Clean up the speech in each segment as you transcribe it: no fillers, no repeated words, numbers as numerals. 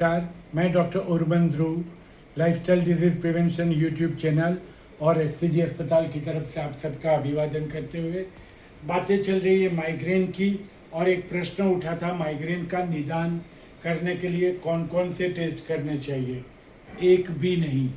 नमस्कार, मैं doctor Urban Dhruv, lifestyle diseases prevention YouTube channel और एचसीजी अस्पताल की तरफ से आप सबका अभिवादन करते हुए बातें चल रही है माइग्रेन की। और एक प्रश्न उठा था माइग्रेन का निदान करने के लिए कौन कौन से टेस्ट करने चाहिए। एक भी नहीं।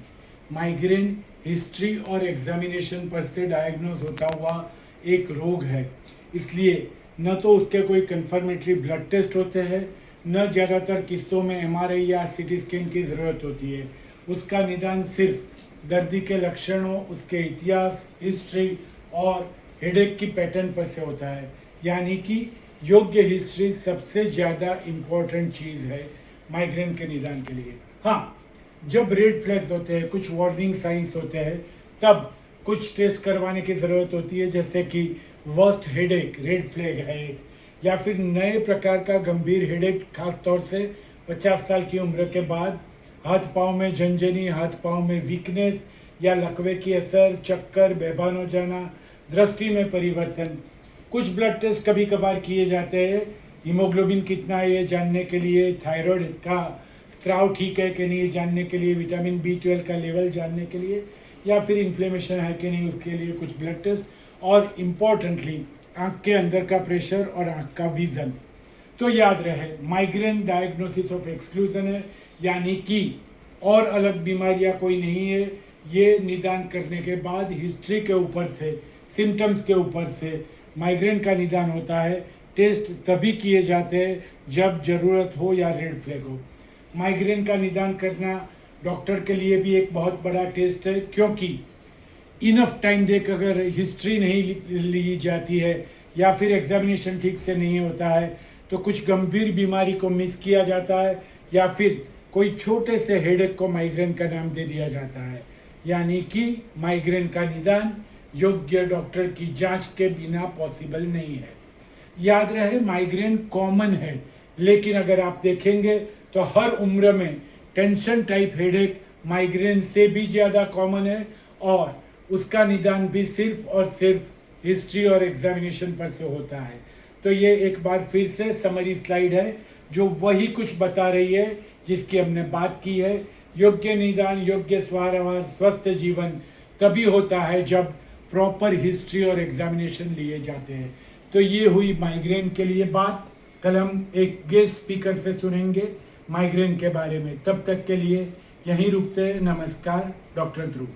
माइग्रेन हिस्ट्री और एग्जामिनेशन पर से डायग्नोज होता हुआ एक रोग है, इसलिए न तो उसके कोई कंफर्मेटरी ब्लड टेस्ट होते हैं, न ज़्यादातर किस्सों में एमआरआई या सीटी स्कैन की ज़रूरत होती है। उसका निदान सिर्फ दर्द के लक्षणों, उसके इतिहास, हिस्ट्री और हेडेक की पैटर्न पर से होता है। यानी कि योग्य हिस्ट्री सबसे ज़्यादा इम्पोर्टेंट चीज़ है माइग्रेन के निदान के लिए। हाँ, जब रेड फ्लैग्स होते हैं, कुछ वार्निंग साइंस होते हैं, तब कुछ टेस्ट करवाने की ज़रूरत होती है, जैसे कि वर्स्ट हेडेक रेड फ्लैग है, या फिर नए प्रकार का गंभीर हेडेक, खास तौर से 50 साल की उम्र के बाद, हाथ पाँव में झंझनी, हाथ पाँव में वीकनेस या लकवे की असर, चक्कर, बेभान हो जाना, दृष्टि में परिवर्तन। कुछ ब्लड टेस्ट कभी कभार किए जाते हैं, हीमोग्लोबिन कितना है ये जानने के लिए, थायराइड का स्त्राव ठीक है कि नहीं ये जानने के लिए, विटामिन B12 का लेवल जानने के लिए, या फिर इन्फ्लेमेशन है कि नहीं उसके लिए कुछ ब्लड टेस्ट, और इम्पॉर्टेंटली आँख के अंदर का प्रेशर और आँख का विज़न। तो याद रहे, माइग्रेन डायग्नोसिस ऑफ एक्सक्लूजन है, यानी कि और अलग बीमारियां कोई नहीं है। ये निदान करने के बाद हिस्ट्री के ऊपर से, सिम्टम्स के ऊपर से माइग्रेन का निदान होता है। टेस्ट तभी किए जाते हैं जब ज़रूरत हो या रेड फ्लैग हो। माइग्रेन का निदान करना डॉक्टर के लिए भी एक बहुत बड़ा टेस्ट है, क्योंकि इनफ टाइम देख अगर हिस्ट्री नहीं ली जाती है या फिर एग्जामिनेशन ठीक से नहीं होता है तो कुछ गंभीर बीमारी को मिस किया जाता है, या फिर कोई छोटे से हेडेक को माइग्रेन का नाम दे दिया जाता है। यानी कि माइग्रेन का निदान योग्य डॉक्टर की जांच के बिना पॉसिबल नहीं है। याद रहे, माइग्रेन कॉमन है, लेकिन अगर आप देखेंगे तो हर उम्र में टेंशन टाइप हेडेक माइग्रेन से भी ज़्यादा कॉमन है, और उसका निदान भी सिर्फ और सिर्फ हिस्ट्री और एग्जामिनेशन पर से होता है। तो ये एक बार फिर से समरी स्लाइड है जो वही कुछ बता रही है जिसकी हमने बात की है। योग्य निदान, योग्य स्वास्थ्य, स्वस्थ जीवन तभी होता है जब प्रॉपर हिस्ट्री और एग्जामिनेशन लिए जाते हैं। तो ये हुई माइग्रेन के लिए बात। कल हम एक गेस्ट स्पीकर से सुनेंगे माइग्रेन के बारे में। तब तक के लिए यहीं रुकते हैं। नमस्कार, डॉक्टर ध्रुव।